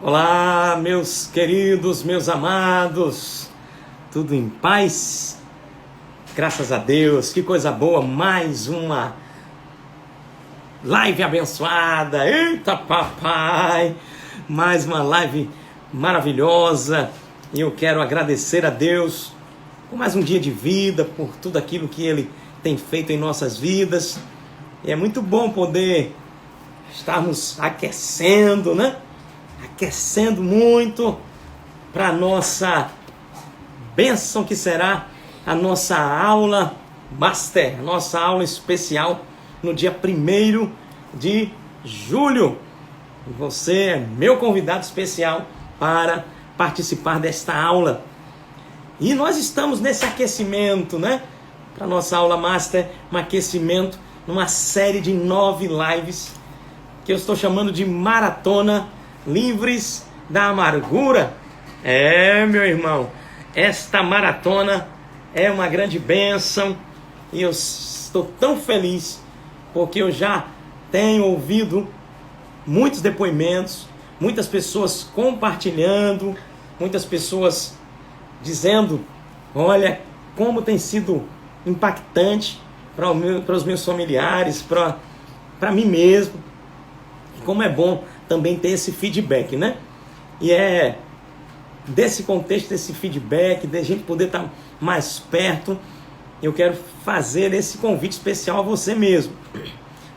Olá, meus queridos, meus amados, tudo em paz? Graças a Deus, que coisa boa, mais uma live abençoada, eita papai, mais uma live maravilhosa, e eu quero agradecer a Deus por mais um dia de vida, por tudo aquilo que Ele tem feito em nossas vidas, e é muito bom poder estarmos aquecendo, né? Aquecendo muito para a nossa bênção que será a nossa aula master, a nossa aula especial no dia 1º de julho. Você é meu convidado especial para participar desta aula. E nós estamos nesse aquecimento, né? Para a nossa aula master, um aquecimento numa série de 9 lives que eu estou chamando de Maratona Livres da Amargura. Meu irmão, esta maratona é uma grande bênção e eu estou tão feliz porque eu já tenho ouvido muitos depoimentos, muitas pessoas compartilhando, muitas pessoas dizendo: olha, como tem sido impactante para os meus familiares, para mim mesmo, e como é bom também ter esse feedback, né? E é desse contexto, desse feedback, de a gente poder estar mais perto, eu quero fazer esse convite especial a você mesmo.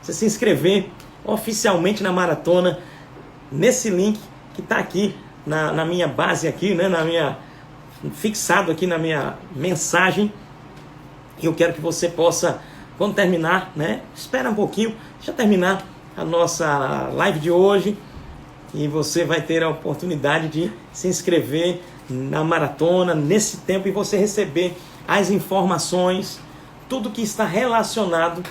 Você se inscrever oficialmente na maratona, nesse link que está aqui na minha base aqui, né? Fixado aqui na minha mensagem. E eu quero que você possa, quando terminar, né? Espera um pouquinho, deixa eu terminar a nossa live de hoje e você vai ter a oportunidade de se inscrever na maratona nesse tempo e você receber as informações, tudo que está relacionado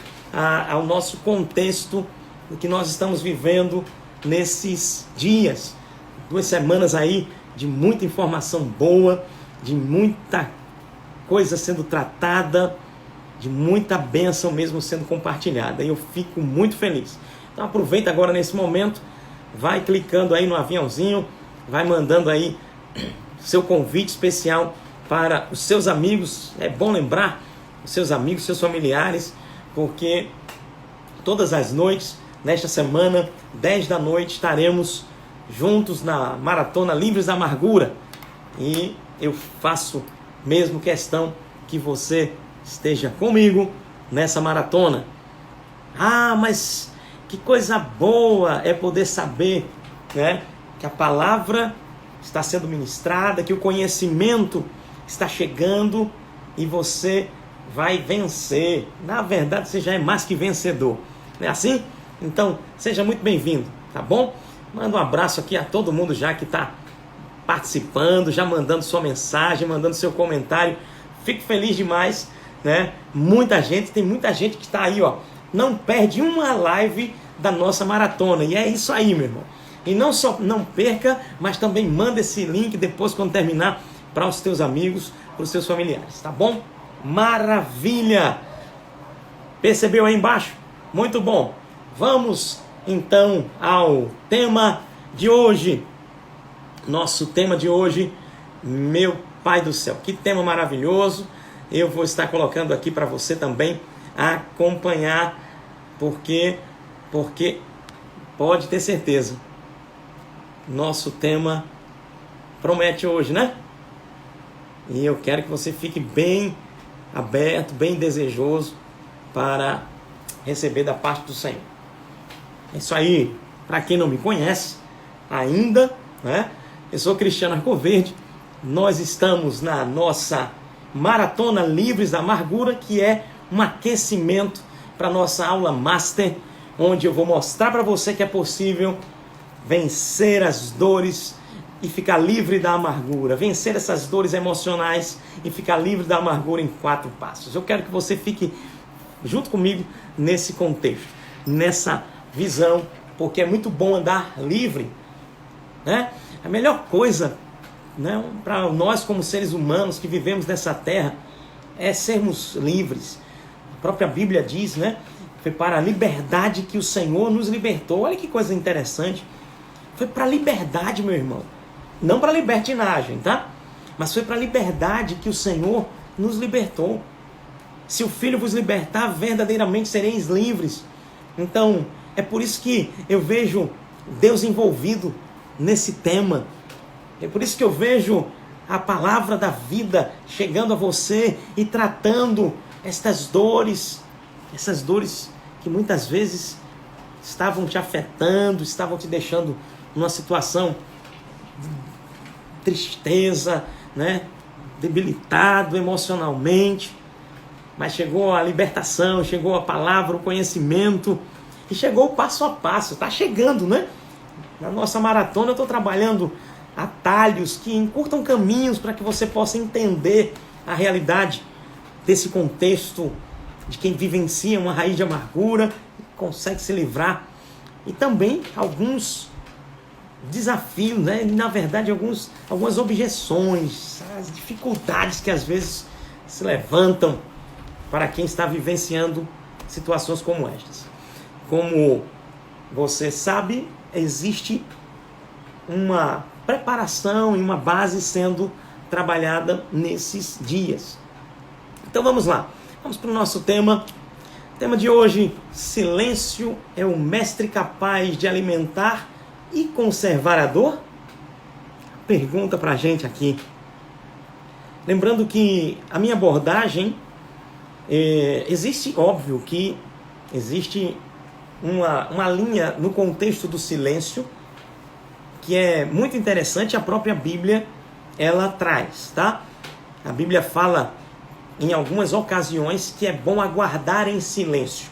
ao nosso contexto do que nós estamos vivendo nesses dias. 2 semanas aí de muita informação boa, de muita coisa sendo tratada, de muita bênção mesmo sendo compartilhada. E eu fico muito feliz. Então aproveita agora nesse momento, vai clicando aí no aviãozinho, vai mandando aí seu convite especial para os seus amigos. É bom lembrar os seus amigos, seus familiares, porque todas as noites, nesta semana, 10 da noite, estaremos juntos na Maratona Livres da Amargura. E eu faço mesmo questão que você esteja comigo nessa maratona. Mas que coisa boa é poder saber, né, que a palavra está sendo ministrada, que o conhecimento está chegando e você vai vencer. Na verdade, você já é mais que vencedor. Não é assim? Então, seja muito bem-vindo, tá bom? Manda um abraço aqui a todo mundo já que está participando, já mandando sua mensagem, mandando seu comentário. Fico feliz demais, né? Tem muita gente que está aí, ó. Não perde uma live da nossa maratona. E é isso aí, meu irmão. E não só não perca, mas também manda esse link depois, quando terminar, para os teus amigos, para os seus familiares, tá bom? Maravilha! Percebeu aí embaixo? Muito bom. Vamos então ao tema de hoje. Nosso tema de hoje, meu Pai do céu, que tema maravilhoso. Eu vou estar colocando aqui para você também acompanhar, porque pode ter certeza, nosso tema promete hoje, né? E eu quero que você fique bem aberto, bem desejoso para receber da parte do Senhor. É isso aí. Para quem não me conhece ainda, né? Eu sou Cristiano Arcoverde. Nós estamos na nossa Maratona Livres da Amargura, que é um aquecimento para a nossa aula master, onde eu vou mostrar para você que é possível vencer as dores e ficar livre da amargura, vencer essas dores emocionais e ficar livre da amargura em 4 passos. Eu quero que você fique junto comigo nesse contexto, nessa visão, porque é muito bom andar livre, né? A melhor coisa, né, para nós como seres humanos que vivemos nessa terra é sermos livres. A própria Bíblia diz, né? Foi para a liberdade que o Senhor nos libertou. Olha que coisa interessante. Foi para a liberdade, meu irmão. Não para a libertinagem, tá? Mas foi para a liberdade que o Senhor nos libertou. Se o Filho vos libertar, verdadeiramente sereis livres. Então, é por isso que eu vejo Deus envolvido nesse tema. É por isso que eu vejo a palavra da vida chegando a você e tratando essas dores que muitas vezes estavam te afetando, estavam te deixando numa situação de tristeza, né? Debilitado emocionalmente. Mas chegou a libertação, chegou a palavra, o conhecimento e chegou o passo a passo. Está chegando, né? Na nossa maratona eu estou trabalhando atalhos que encurtam caminhos para que você possa entender a realidade desse contexto de quem vivencia uma raiz de amargura, consegue se livrar. E também alguns desafios, né? Na verdade, algumas objeções, as dificuldades que às vezes se levantam para quem está vivenciando situações como estas. Como você sabe, existe uma preparação e uma base sendo trabalhada nesses dias. Então vamos lá, vamos para o nosso tema. O tema de hoje: silêncio é o mestre capaz de alimentar e conservar a dor? Pergunta para a gente aqui. Lembrando que a minha abordagem, existe, óbvio que existe uma linha no contexto do silêncio que é muito interessante. A própria Bíblia ela traz, tá? A Bíblia fala em algumas ocasiões que é bom aguardar em silêncio.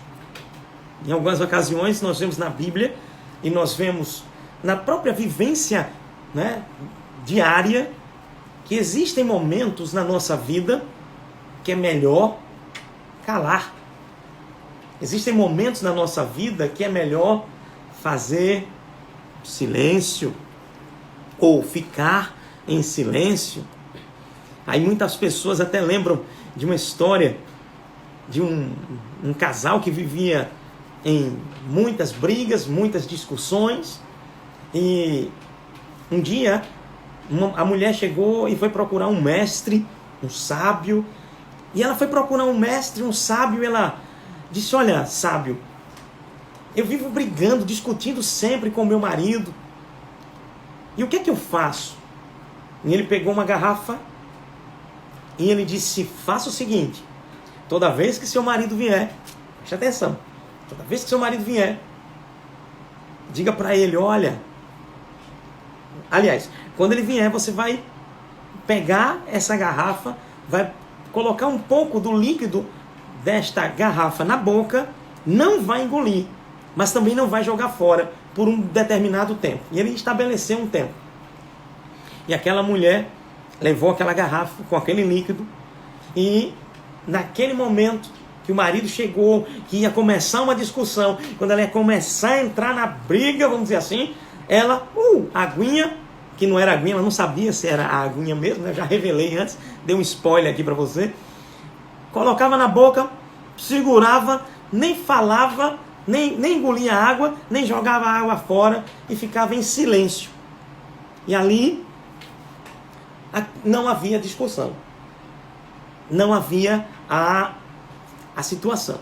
Em algumas ocasiões nós vemos na Bíblia e nós vemos na própria vivência, né, diária, que existem momentos na nossa vida que é melhor calar. Existem momentos na nossa vida que é melhor fazer silêncio ou ficar em silêncio. Aí muitas pessoas até lembram de uma história de um casal que vivia em muitas brigas, muitas discussões, e um dia a mulher chegou e foi procurar um mestre, um sábio, e ela foi procurar um mestre, um sábio, e ela disse: olha, sábio, eu vivo brigando, discutindo sempre com meu marido, e o que é que eu faço? E ele pegou uma garrafa e ele disse: faça o seguinte, toda vez que seu marido vier, preste atenção, toda vez que seu marido vier, diga para ele: olha, aliás, quando ele vier, você vai pegar essa garrafa, vai colocar um pouco do líquido desta garrafa na boca, não vai engolir, mas também não vai jogar fora por um determinado tempo. E ele estabeleceu um tempo. E aquela mulher levou aquela garrafa com aquele líquido, e naquele momento que o marido chegou, que ia começar uma discussão, quando ela ia começar a entrar na briga, vamos dizer assim, ela, a aguinha, que não era aguinha, ela não sabia se era a aguinha mesmo, né? Já revelei antes, dei um spoiler aqui para você, colocava na boca, segurava, nem falava, nem engolia água, nem jogava água fora, e ficava em silêncio. E ali não havia discussão, não havia a situação.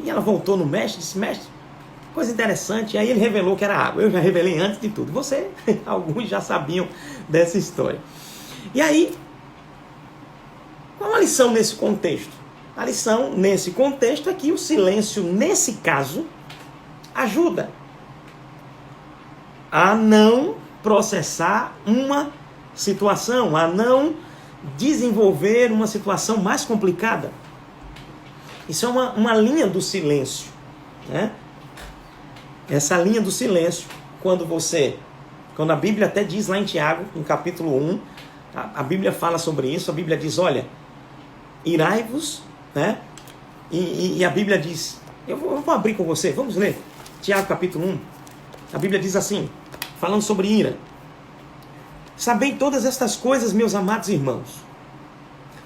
E ela voltou no mestre e disse: mestre, coisa interessante. E aí ele revelou que era água. Eu já revelei antes de tudo. Você, alguns já sabiam dessa história. E aí, qual a lição nesse contexto? A lição nesse contexto é que o silêncio, nesse caso, ajuda a não processar uma situação, a não desenvolver uma situação mais complicada. Isso é uma linha do silêncio, né? Essa linha do silêncio, quando a Bíblia até diz lá em Tiago, no capítulo 1, a Bíblia fala sobre isso. A Bíblia diz: olha, irai-vos, né? E a Bíblia diz, eu vou abrir com você, vamos ler Tiago capítulo 1. A Bíblia diz assim, falando sobre ira: sabei todas estas coisas, meus amados irmãos.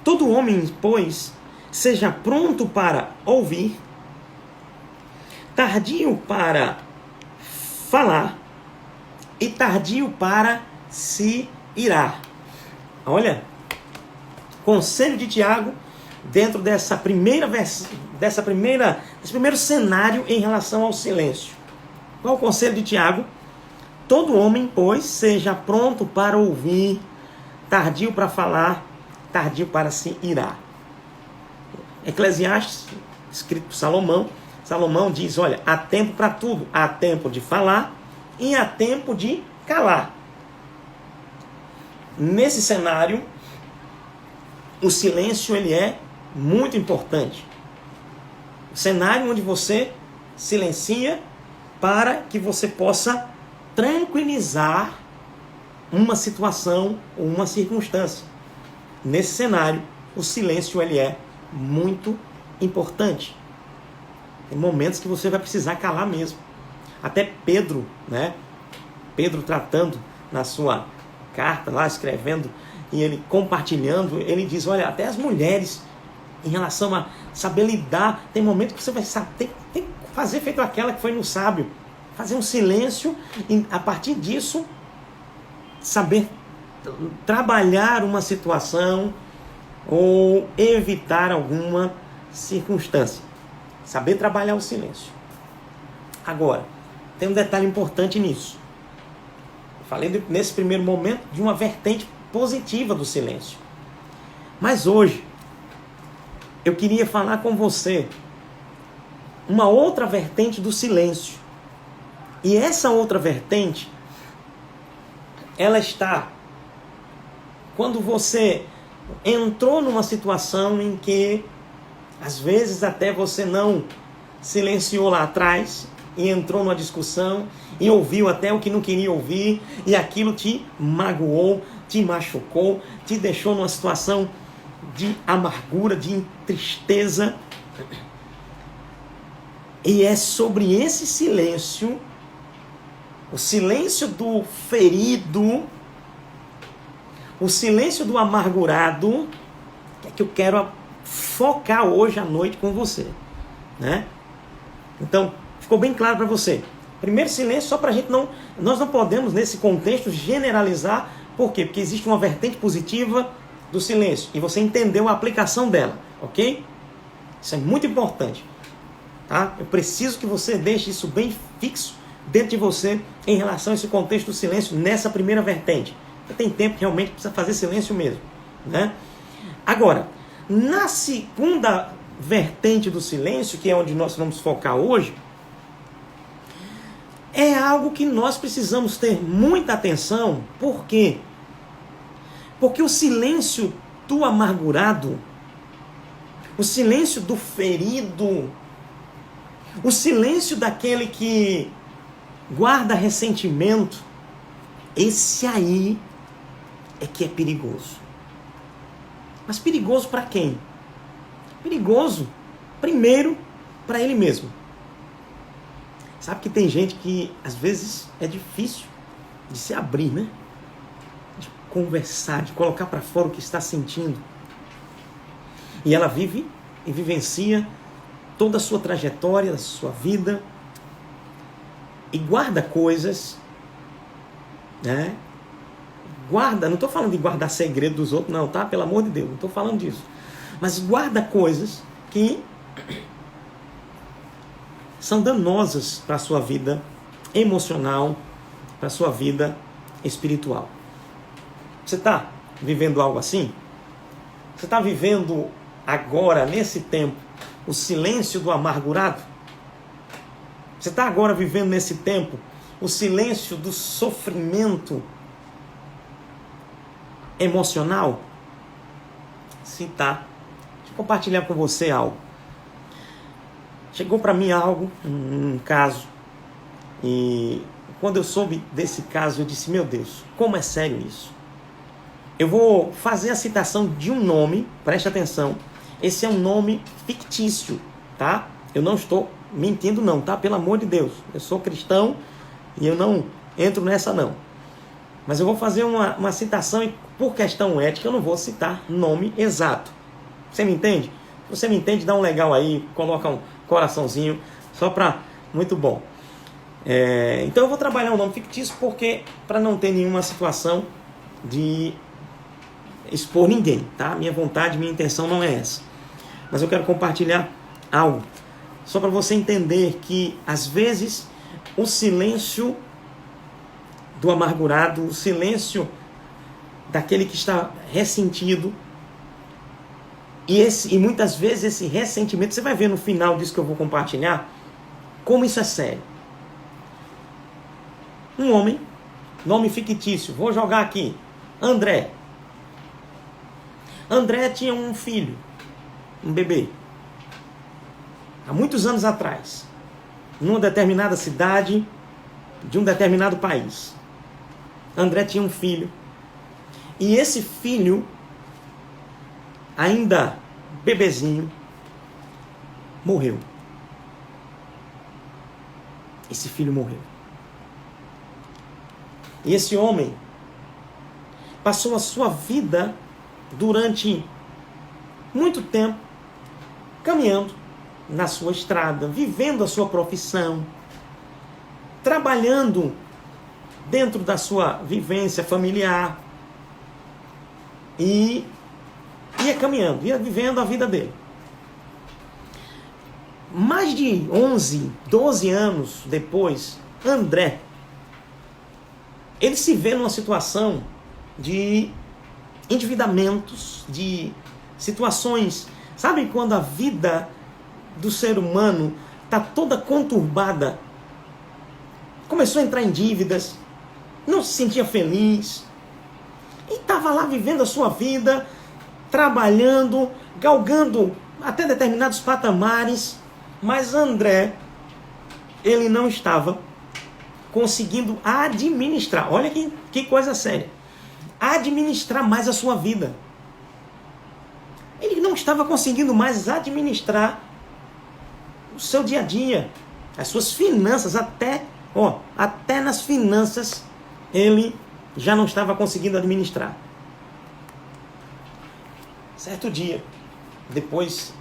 Todo homem, pois, seja pronto para ouvir, tardio para falar e tardio para se irar. Olha, conselho de Tiago dentro desse primeiro cenário em relação ao silêncio. Qual o conselho de Tiago? Todo homem, pois, seja pronto para ouvir, tardio para falar, tardio para se irar. Eclesiastes, escrito por Salomão, Salomão diz, olha, há tempo para tudo, há tempo de falar e há tempo de calar. Nesse cenário, o silêncio ele é muito importante. O cenário onde você silencia para que você possa tranquilizar uma situação ou uma circunstância. Nesse cenário, o silêncio ele é muito importante. Tem momentos que você vai precisar calar mesmo. Até Pedro, né? Pedro tratando na sua carta lá, escrevendo e ele compartilhando, ele diz, olha, até as mulheres, em relação a saber lidar, tem momento que você vai saber, tem que fazer feito aquela que foi no sábio, fazer um silêncio e a partir disso saber trabalhar uma situação ou evitar alguma circunstância. Saber trabalhar o silêncio. Agora, tem um detalhe importante nisso. Falei nesse primeiro momento de uma vertente positiva do silêncio. Mas hoje, eu queria falar com você uma outra vertente do silêncio. E essa outra vertente, ela está quando você entrou numa situação em que, às vezes, até você não silenciou lá atrás e entrou numa discussão e ouviu até o que não queria ouvir e aquilo te magoou, te machucou, te deixou numa situação de amargura, de tristeza. E é sobre esse silêncio, o silêncio do ferido, o silêncio do amargurado, que eu quero focar hoje à noite com você, né? Então, ficou bem claro para você. Primeiro silêncio, só para a gente não... Nós não podemos, nesse contexto, generalizar. Por quê? Porque existe uma vertente positiva do silêncio. E você entendeu a aplicação dela, ok? Isso é muito importante. Tá? Eu preciso que você deixe isso bem fixo dentro de você em relação a esse contexto do silêncio nessa primeira vertente. Tem tempo que realmente precisa fazer silêncio mesmo, né? Agora, na segunda vertente do silêncio, que é onde nós vamos focar hoje, é algo que nós precisamos ter muita atenção. Por quê? Porque o silêncio do amargurado, o silêncio do ferido, o silêncio daquele que guarda ressentimento, esse aí é que é perigoso. Mas perigoso para quem? Perigoso, primeiro, para ele mesmo. Sabe que tem gente que, às vezes, é difícil de se abrir, né? De conversar, de colocar para fora o que está sentindo. E ela vive e vivencia toda a sua trajetória, a sua vida, e guarda coisas, né? Guarda, não estou falando de guardar segredo dos outros, não, tá? Pelo amor de Deus, não estou falando disso. Mas guarda coisas que são danosas para a sua vida emocional, para a sua vida espiritual. Você está vivendo algo assim? Você está vivendo agora, nesse tempo, o silêncio do amargurado? Você está agora vivendo nesse tempo o silêncio do sofrimento emocional? Se está, deixa eu compartilhar com você algo. Chegou para mim algo, um caso, e quando eu soube desse caso, eu disse, meu Deus, como é sério isso? Eu vou fazer a citação de um nome, preste atenção, esse é um nome fictício, tá? Eu não estou mentindo não, tá? Pelo amor de Deus, eu sou cristão e eu não entro nessa não. Mas eu vou fazer uma citação e por questão ética eu não vou citar nome exato. Você me entende? Se você me entende, dá um legal aí, coloca um coraçãozinho, só para... Muito bom. Então eu vou trabalhar um nome fictício porque para não ter nenhuma situação de expor ninguém, tá? Minha vontade, minha intenção não é essa. Mas eu quero compartilhar algo só para você entender que às vezes o silêncio do amargurado, o silêncio daquele que está ressentido, e muitas vezes esse ressentimento, você vai ver no final disso que eu vou compartilhar, como isso é sério. Um homem, nome fictício, vou jogar aqui, André. André tinha um filho, um bebê, há muitos anos atrás, numa determinada cidade de um determinado país. André tinha um filho, e esse filho, ainda bebezinho, morreu. Esse filho morreu. E esse homem passou a sua vida durante muito tempo caminhando na sua estrada, vivendo a sua profissão, trabalhando dentro da sua vivência familiar e ia caminhando, ia vivendo a vida dele. Mais de 11, 12 anos depois, André, ele se vê numa situação de endividamentos, de situações, sabe quando a vida do ser humano está toda conturbada? Começou a entrar em dívidas, não se sentia feliz, e estava lá vivendo a sua vida, trabalhando, galgando até determinados patamares, mas André, ele não estava conseguindo administrar, olha que coisa séria, administrar mais a sua vida. Ele não estava conseguindo mais administrar o seu dia a dia, as suas finanças, até nas finanças ele já não estava conseguindo administrar. Certo dia, depois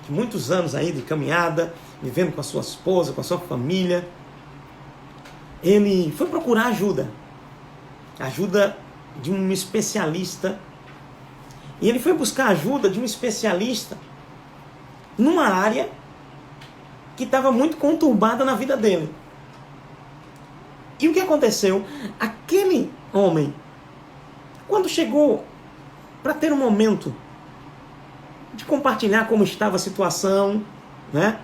de muitos anos aí de caminhada, vivendo com a sua esposa, com a sua família, ele foi procurar ajuda de um especialista. E ele foi buscar ajuda de um especialista numa área que estava muito conturbada na vida dele. E o que aconteceu? Aquele homem, quando chegou para ter um momento de compartilhar como estava a situação, né,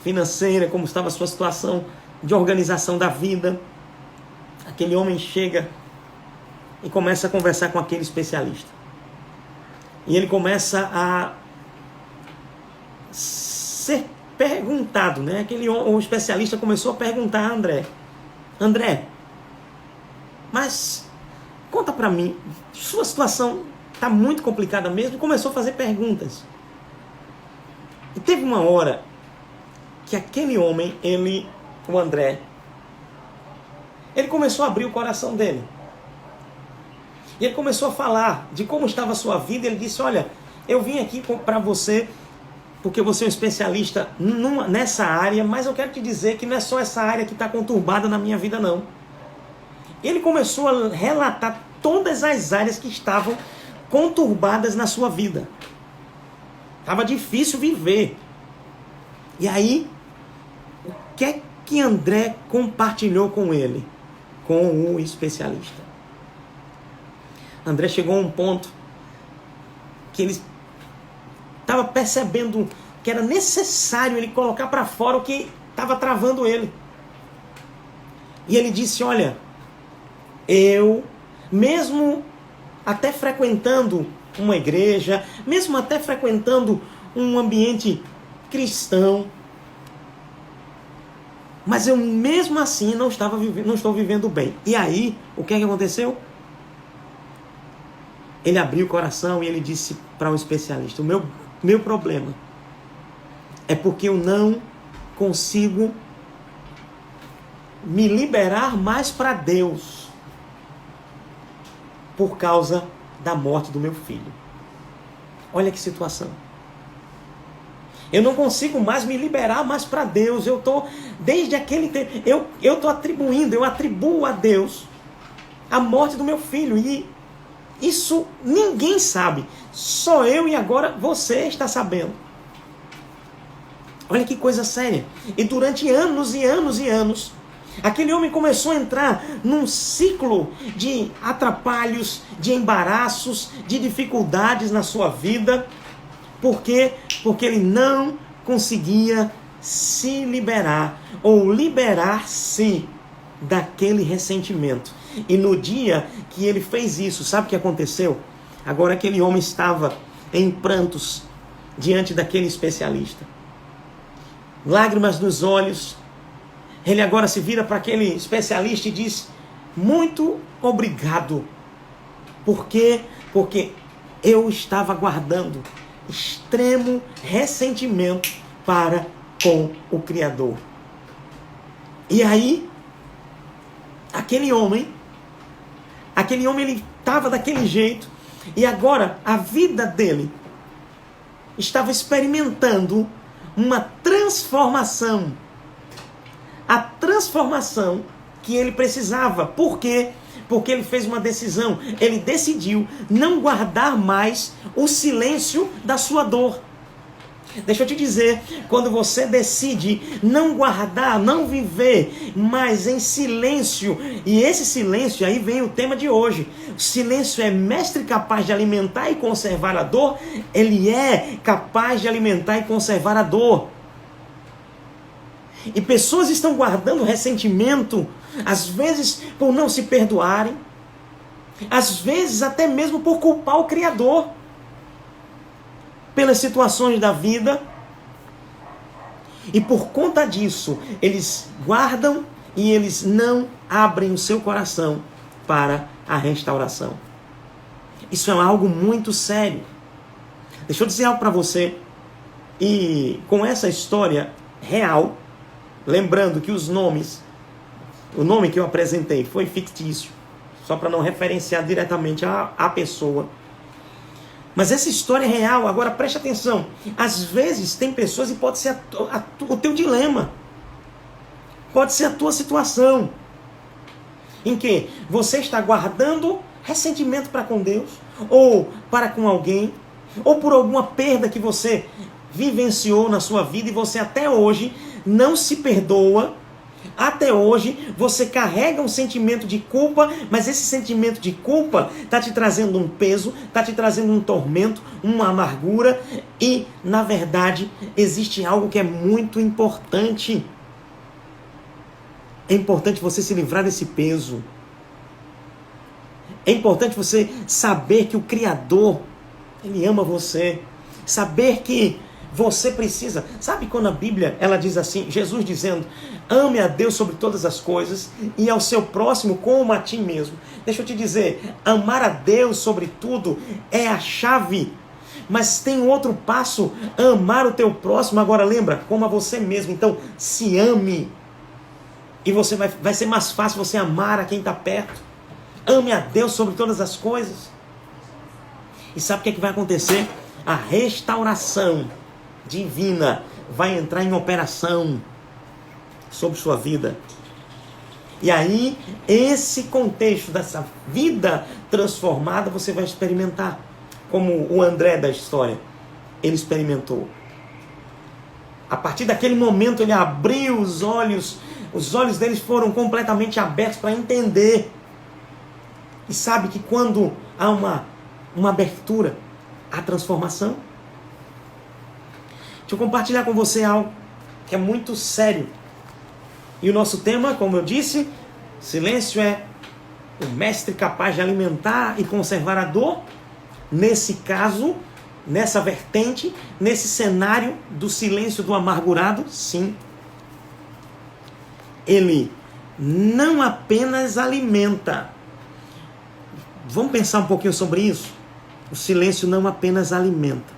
financeira, como estava a sua situação de organização da vida, aquele homem chega e começa a conversar com aquele especialista. E ele começa a ser perguntado, né? O especialista começou a perguntar a André, mas conta pra mim, sua situação está muito complicada mesmo, e começou a fazer perguntas. E teve uma hora que aquele homem, o André, ele começou a abrir o coração dele. E ele começou a falar de como estava a sua vida. Ele disse, olha, eu vim aqui para você porque você é um especialista nessa área, mas eu quero te dizer que não é só essa área que está conturbada na minha vida, não. Ele começou a relatar todas as áreas que estavam conturbadas na sua vida. Estava difícil viver. E aí, o que é que André compartilhou com ele? Com o especialista. André chegou a um ponto que ele estava percebendo que era necessário ele colocar para fora o que estava travando ele. E ele disse, olha, eu, mesmo até frequentando uma igreja, mesmo até frequentando um ambiente cristão, mas eu mesmo assim não estou vivendo bem. E aí, o que é que aconteceu? Ele abriu o coração e ele disse para um especialista, o meu problema é porque eu não consigo me liberar mais para Deus por causa da morte do meu filho. Olha que situação. Eu não consigo mais me liberar mais para Deus. Eu estou, desde aquele tempo, eu atribuo a Deus a morte do meu filho. E isso ninguém sabe. Só eu e agora você está sabendo. Olha que coisa séria. E durante anos e anos e anos, aquele homem começou a entrar num ciclo de atrapalhos, de embaraços, de dificuldades na sua vida. Por quê? Porque ele não conseguia se liberar ou liberar-se daquele ressentimento. E no dia que ele fez isso, sabe o que aconteceu? Agora aquele homem estava em prantos diante daquele especialista. Lágrimas nos olhos. Ele agora se vira para aquele especialista e diz: muito obrigado. Por quê? Porque eu estava guardando extremo ressentimento para com o Criador. E aí, aquele homem ele estava daquele jeito, e agora a vida dele estava experimentando uma transformação. A transformação que ele precisava. Por quê? Porque ele fez uma decisão. Ele decidiu não guardar mais o silêncio da sua dor. Deixa eu te dizer, quando você decide não guardar, não viver mais em silêncio, e esse silêncio, aí vem o tema de hoje. O silêncio é mestre capaz de alimentar e conservar a dor. Ele é capaz de alimentar e conservar a dor. E pessoas estão guardando ressentimento, às vezes por não se perdoarem, às vezes até mesmo por culpar o Criador pelas situações da vida. E por conta disso, eles guardam e eles não abrem o seu coração para a restauração. Isso é algo muito sério. Deixa eu dizer algo para você. E com essa história real, lembrando que o nome que eu apresentei foi fictício, só para não referenciar diretamente a pessoa. Mas essa história é real. Agora preste atenção. Às vezes tem pessoas, e pode ser o teu dilema, pode ser a tua situação, em que você está guardando ressentimento para com Deus, ou para com alguém, ou por alguma perda que você vivenciou na sua vida, e você até hoje não se perdoa. Até hoje você carrega um sentimento de culpa, mas esse sentimento de culpa está te trazendo um peso, está te trazendo um tormento, uma amargura, e na verdade existe algo que é muito importante. É importante você se livrar desse peso. É importante você saber que o Criador, Ele ama você. Saber que você precisa. Sabe quando a Bíblia ela diz assim, Jesus dizendo: ame a Deus sobre todas as coisas e ao seu próximo como a ti mesmo. Deixa eu te dizer, amar a Deus sobre tudo é a chave. Mas tem um outro passo, amar o teu próximo. Agora lembra, como a você mesmo. Então se ame. E você vai ser mais fácil você amar a quem está perto. Ame a Deus sobre todas as coisas. E sabe o que é que vai acontecer? A restauração divina vai entrar em operação sobre sua vida. E aí, esse contexto dessa vida transformada você vai experimentar, como o André da história, ele experimentou. A partir daquele momento ele abriu os olhos deles foram completamente abertos para entender. E sabe que quando há uma abertura, há transformação. Deixa eu compartilhar com você algo que é muito sério. E o nosso tema, como eu disse, silêncio é o mestre capaz de alimentar e conservar a dor. Nesse caso, nessa vertente, nesse cenário do silêncio do amargurado, sim. Ele não apenas alimenta. Vamos pensar um pouquinho sobre isso? O silêncio não apenas alimenta.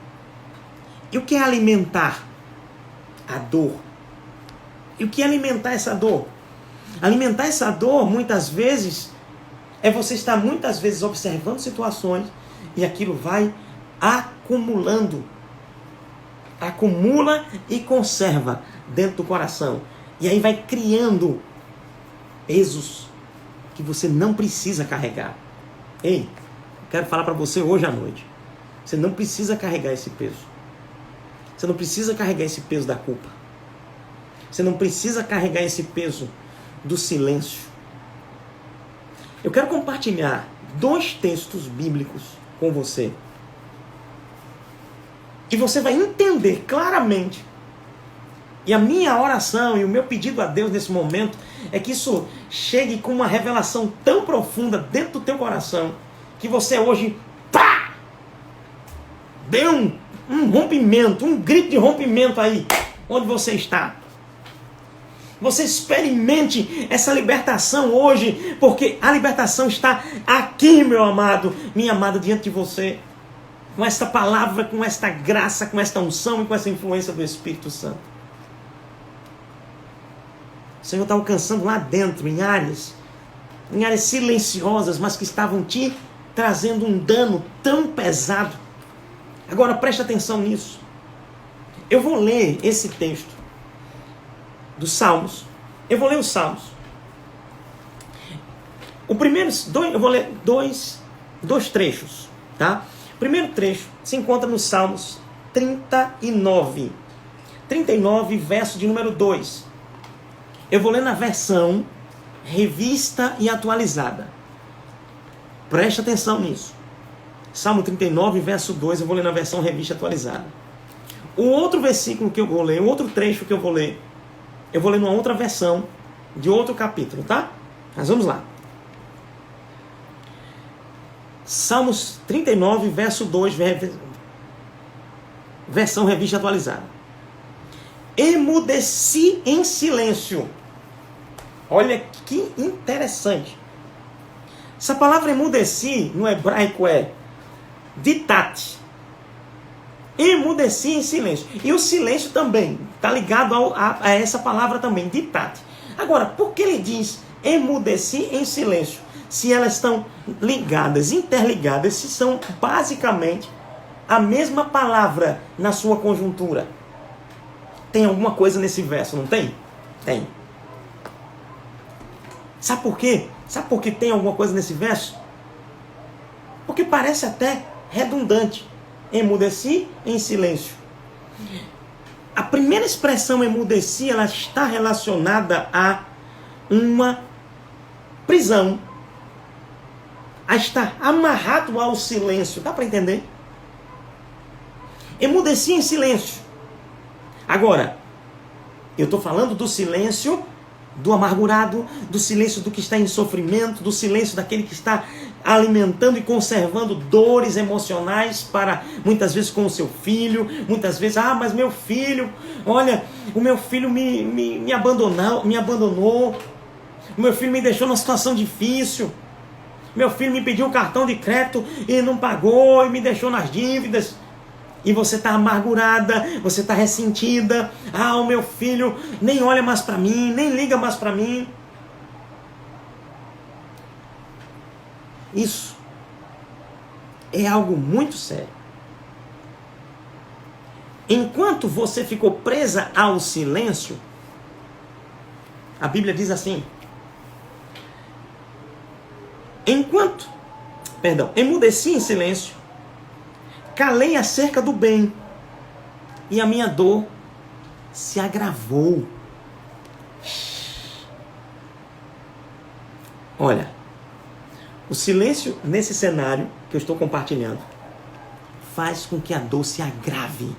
E o que é alimentar? A dor. E o que é alimentar essa dor? Alimentar essa dor, muitas vezes, é você estar muitas vezes observando situações e aquilo vai acumulando acumula e conserva dentro do coração. E aí vai criando pesos que você não precisa carregar. Ei, quero falar para você hoje à noite. Você não precisa carregar esse peso. Você não precisa carregar esse peso da culpa. Você não precisa carregar esse peso do silêncio. Eu quero compartilhar 2 textos bíblicos com você. E você vai entender claramente. E a minha oração e o meu pedido a Deus nesse momento é que isso chegue com uma revelação tão profunda dentro do teu coração que você hoje, pá! Dê um rompimento, um grito de rompimento aí, onde você está. Você experimente essa libertação hoje, porque a libertação está aqui, meu amado, minha amada, diante de você. Com esta palavra, com esta graça, com esta unção e com essa influência do Espírito Santo. O Senhor está alcançando lá dentro, em áreas silenciosas, mas que estavam te trazendo um dano tão pesado. Agora preste atenção nisso. Eu vou ler esse texto dos Salmos. Eu vou ler os Salmos. Eu vou ler dois trechos, tá? O primeiro trecho se encontra nos Salmos 39. 39, verso de número 2. Eu vou ler na versão revista e atualizada. Preste atenção nisso. Salmo 39, verso 2, eu vou ler na versão revista atualizada. O outro versículo que eu vou ler, o outro trecho que eu vou ler numa outra versão, de outro capítulo, tá? Mas vamos lá. Salmos 39, verso 2, versão revista atualizada. Emudeci em silêncio. Olha que interessante. Essa palavra emudeci no hebraico é ditat. Emudeci em silêncio. E o silêncio também está ligado a essa palavra também, ditat. Agora, por que ele diz emudeci em silêncio? Se elas estão ligadas, interligadas, se são basicamente a mesma palavra na sua conjuntura. Tem alguma coisa nesse verso, não tem? Tem. Sabe por quê? Sabe por que tem alguma coisa nesse verso? Porque parece até redundante. Emudeci em silêncio. A primeira expressão emudeci, ela está relacionada a uma prisão. A estar amarrado ao silêncio. Dá para entender? Emudeci em silêncio. Agora, eu estou falando do silêncio do amargurado, do silêncio do que está em sofrimento, do silêncio daquele que está alimentando e conservando dores emocionais para, muitas vezes, com o seu filho, muitas vezes, mas meu filho, olha, o meu filho me abandonou, o meu filho me deixou numa situação difícil, meu filho me pediu um cartão de crédito e não pagou e me deixou nas dívidas. E você está amargurada, você está ressentida. O meu filho nem olha mais para mim, nem liga mais para mim. Isso é algo muito sério. Enquanto você ficou presa ao silêncio, a Bíblia diz assim: emudeci em silêncio, calei acerca do bem, e a minha dor se agravou. Olha, o silêncio nesse cenário que eu estou compartilhando faz com que a dor se agrave.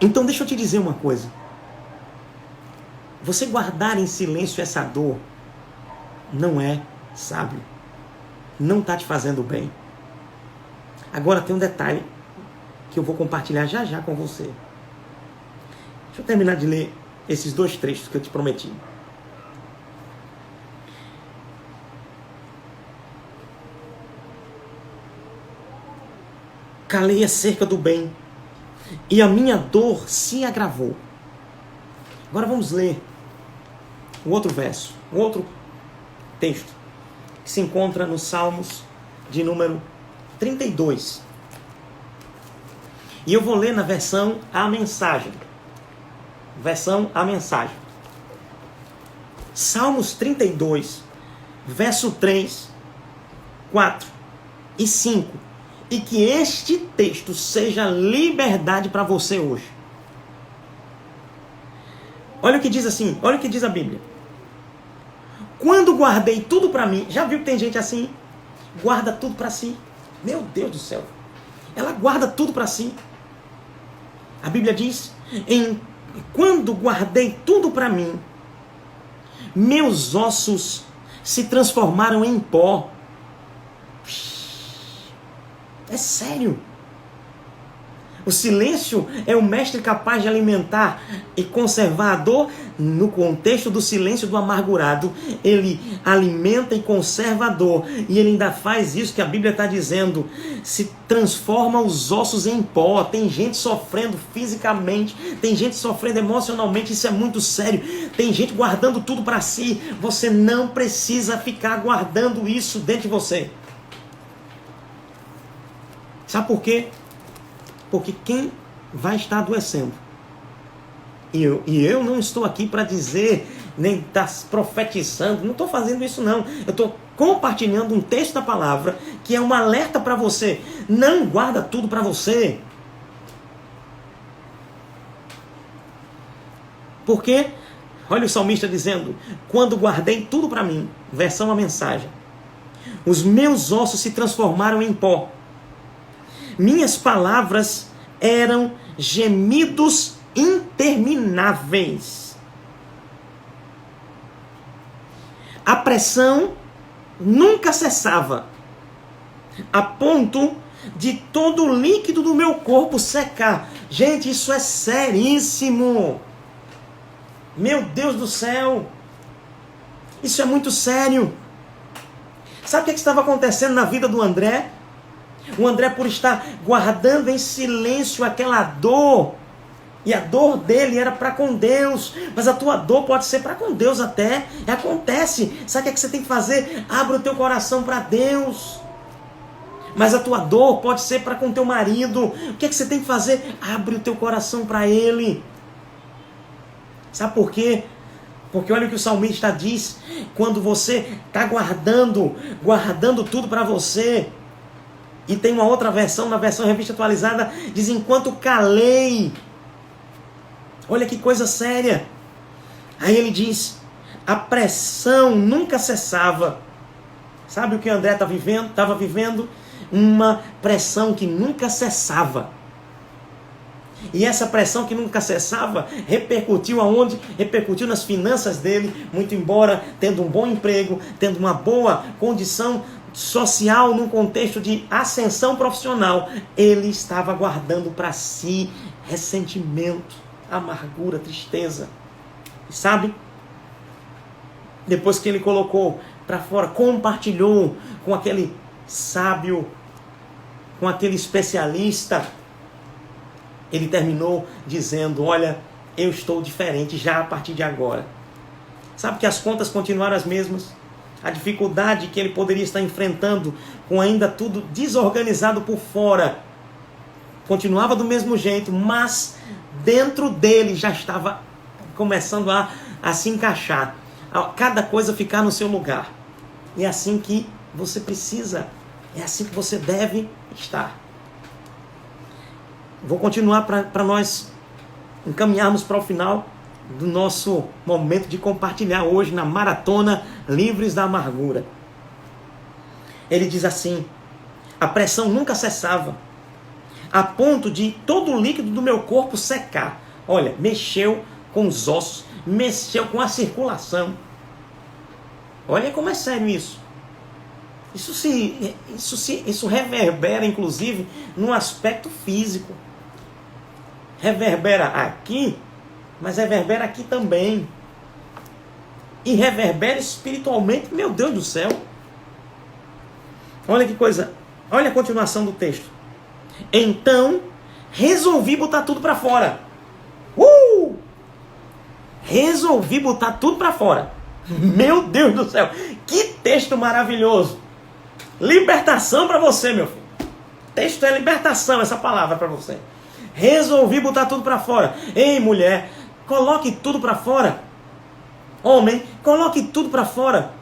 Então deixa eu te dizer uma coisa. Você guardar em silêncio essa dor não é sábio. Não está te fazendo bem. Agora tem um detalhe que eu vou compartilhar já já com você. Deixa eu terminar de ler esses 2 trechos que eu te prometi. Calei acerca do bem, e a minha dor se agravou. Agora vamos ler o outro verso, o outro texto, que se encontra nos Salmos de número 32. E eu vou ler na versão A Mensagem. Versão A Mensagem. Salmos 32, verso 3, 4 e 5. E que este texto seja liberdade para você hoje. Olha o que diz assim, olha o que diz a Bíblia. Quando guardei tudo para mim, já viu que tem gente assim? Guarda tudo para si. Meu Deus do céu. Ela guarda tudo para si. A Bíblia diz, quando guardei tudo para mim, meus ossos se transformaram em pó. É sério. O silêncio é o mestre capaz de alimentar e conservar a dor. No contexto do silêncio do amargurado, ele alimenta e conserva a dor. E ele ainda faz isso que a Bíblia está dizendo. Se transforma os ossos em pó. Tem gente sofrendo fisicamente. Tem gente sofrendo emocionalmente. Isso é muito sério. Tem gente guardando tudo para si. Você não precisa ficar guardando isso dentro de você. Sabe por quê? Porque quem vai estar adoecendo? E eu não estou aqui para dizer, nem estar profetizando, não estou fazendo isso não. Eu estou compartilhando um texto da palavra que é um alerta para você. Não guarda tudo para você. Porque, olha o salmista dizendo, quando guardei tudo para mim, versão A Mensagem, os meus ossos se transformaram em pó. Minhas palavras eram gemidos intermináveis. A pressão nunca cessava, a ponto de todo o líquido do meu corpo secar. Gente, isso é seríssimo. Meu Deus do céu. Isso é muito sério. Sabe o que estava acontecendo na vida do André? O André, por estar guardando em silêncio aquela dor, e a dor dele era para com Deus, mas a tua dor pode ser para com Deus até, acontece. Sabe o que você tem que fazer? Abre o teu coração para Deus. Mas a tua dor pode ser para com teu marido. O que você tem que fazer? Abre o teu coração para ele. Sabe por quê? Porque olha o que o salmista diz, quando você está guardando tudo para você. E tem uma outra versão, na versão Revista Atualizada, diz, enquanto calei. Olha que coisa séria. Aí ele diz, a pressão nunca cessava. Sabe o que o André estava vivendo? Uma pressão que nunca cessava. E essa pressão que nunca cessava repercutiu aonde? Repercutiu nas finanças dele, muito embora tendo um bom emprego, tendo uma boa condição social, num contexto de ascensão profissional, ele estava guardando para si ressentimento, amargura, tristeza. E sabe? Depois que ele colocou para fora, compartilhou com aquele sábio, com aquele especialista, ele terminou dizendo, olha, eu estou diferente já a partir de agora. Sabe que as contas continuaram as mesmas? A dificuldade que ele poderia estar enfrentando, com ainda tudo desorganizado por fora, continuava do mesmo jeito, mas dentro dele já estava começando a se encaixar, a cada coisa ficar no seu lugar. E é assim que você precisa, é assim que você deve estar. Vou continuar para nós encaminharmos para o final do nosso momento de compartilhar hoje na Maratona Livres da Amargura. Ele diz assim, a pressão nunca cessava, a ponto de todo o líquido do meu corpo secar. Olha, mexeu com os ossos, mexeu com a circulação. Olha como é sério isso. Isso reverbera, inclusive, no aspecto físico. Reverbera aqui, mas reverbera aqui também. E reverbera espiritualmente, meu Deus do céu. Olha que coisa. Olha a continuação do texto. Então, resolvi botar tudo para fora. Resolvi botar tudo para fora. Meu Deus do céu. Que texto maravilhoso. Libertação para você, meu filho. Texto é libertação, essa palavra para você. Resolvi botar tudo para fora. Ei, mulher, coloque tudo para fora. Homem, coloque tudo para fora.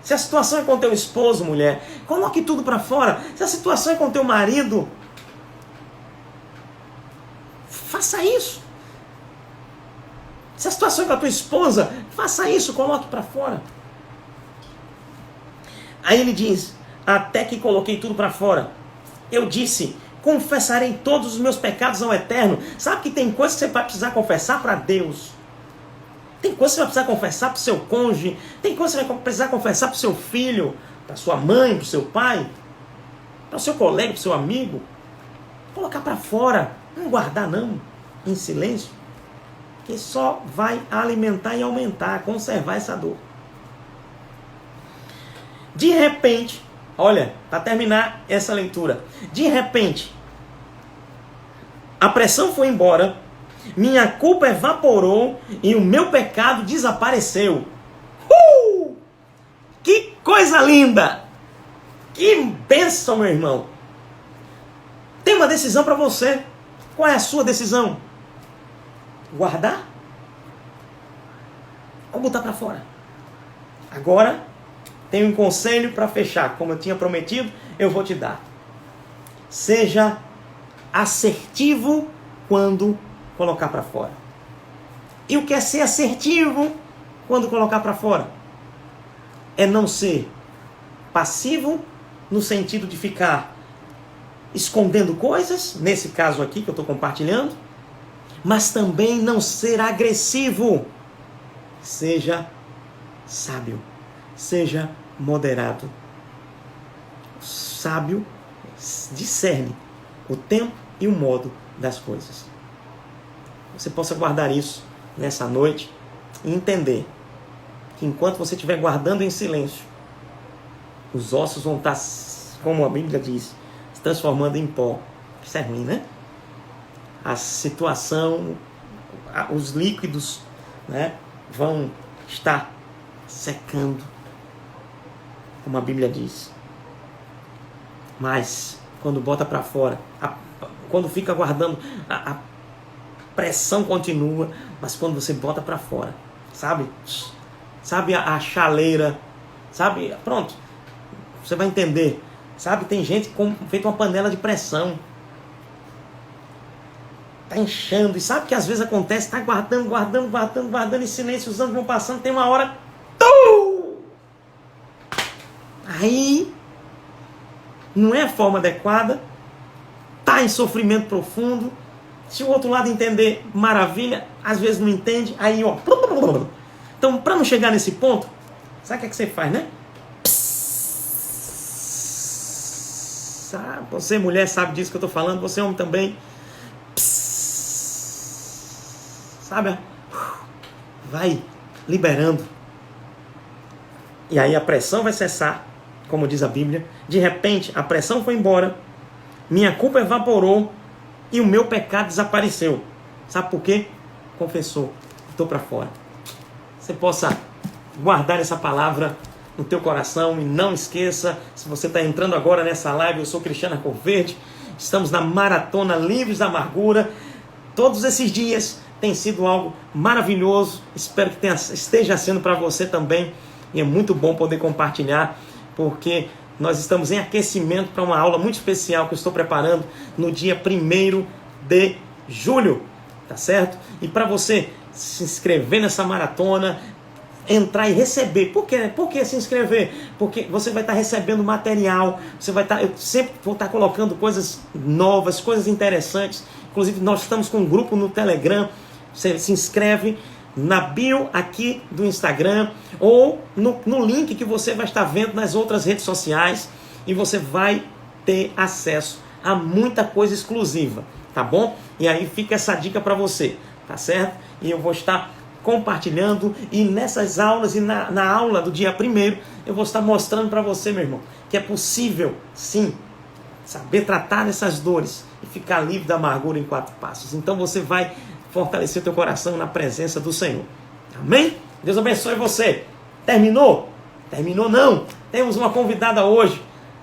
Se a situação é com teu esposo, mulher, coloque tudo para fora. Se a situação é com teu marido, faça isso. Se a situação é com a tua esposa, faça isso, coloque para fora. Aí ele diz, até que coloquei tudo para fora, eu disse, confessarei todos os meus pecados ao Eterno. Sabe que tem coisas que você vai precisar confessar para Deus. Tem coisas que você vai precisar confessar para o seu cônjuge. Tem coisas que você vai precisar confessar para o seu filho, para sua mãe, para o seu pai, para o seu colega, para o seu amigo. Colocar para fora. Não guardar não, em silêncio. Que só vai alimentar e aumentar, conservar essa dor. De repente, olha, para terminar essa leitura. De repente, a pressão foi embora, minha culpa evaporou e o meu pecado desapareceu. Que coisa linda! Que bênção, meu irmão! Tem uma decisão para você. Qual é a sua decisão? Guardar? Ou botar para fora? Agora, tenho um conselho para fechar. Como eu tinha prometido, eu vou te dar. Seja assertivo quando colocar para fora. E o que é ser assertivo quando colocar para fora? É não ser passivo no sentido de ficar escondendo coisas, nesse caso aqui que eu estou compartilhando, mas também não ser agressivo. Seja sábio, seja moderado. O sábio discerne o tempo e o modo das coisas. Você possa guardar isso nessa noite e entender que enquanto você estiver guardando em silêncio, os ossos vão estar, como a Bíblia diz, se transformando em pó. Isso é ruim, né? A situação, os líquidos, né, vão estar secando, como a Bíblia diz. Mas quando bota para fora, quando fica guardando, a pressão continua, mas quando você bota para fora, sabe? Sabe a chaleira, sabe? Pronto, você vai entender. Sabe, tem gente feito uma panela de pressão. Tá inchando. E sabe que às vezes acontece, tá guardando em silêncio, os anos vão passando, tem uma hora. Aí não é a forma adequada, tá em sofrimento profundo. Se o outro lado entender, maravilha, às vezes não entende, aí ó. Então, para não chegar nesse ponto, sabe o que é que você faz, né? Você, mulher, sabe disso que eu estou falando, você, homem, também. Sabe? Vai liberando. E aí a pressão vai cessar, como diz a Bíblia. De repente, a pressão foi embora, minha culpa evaporou e o meu pecado desapareceu. Sabe por quê? Confessou. Estou para fora. Você possa guardar essa palavra no teu coração e não esqueça, se você está entrando agora nessa live, eu sou Cristiano Arcoverde, estamos na Maratona Livres da Amargura. Todos esses dias tem sido algo maravilhoso, espero que esteja sendo para você também, e é muito bom poder compartilhar, porque nós estamos em aquecimento para uma aula muito especial que eu estou preparando no dia 1º de julho, tá certo? E para você se inscrever nessa maratona, entrar e receber. Por quê? Por que se inscrever? Porque você vai estar recebendo material, você vai estar, eu sempre vou estar colocando coisas novas, coisas interessantes. Inclusive nós estamos com um grupo no Telegram. Você se inscreve na bio aqui do Instagram ou no link que você vai estar vendo nas outras redes sociais, e você vai ter acesso a muita coisa exclusiva, tá bom? E aí fica essa dica para você, tá certo? E eu vou estar compartilhando, e nessas aulas e na aula do dia 1º eu vou estar mostrando para você, meu irmão, que é possível sim saber tratar dessas dores e ficar livre da amargura em 4 passos. Então você vai fortalecer teu coração na presença do Senhor. Amém? Deus abençoe você. Terminou? Terminou não. Temos uma convidada hoje.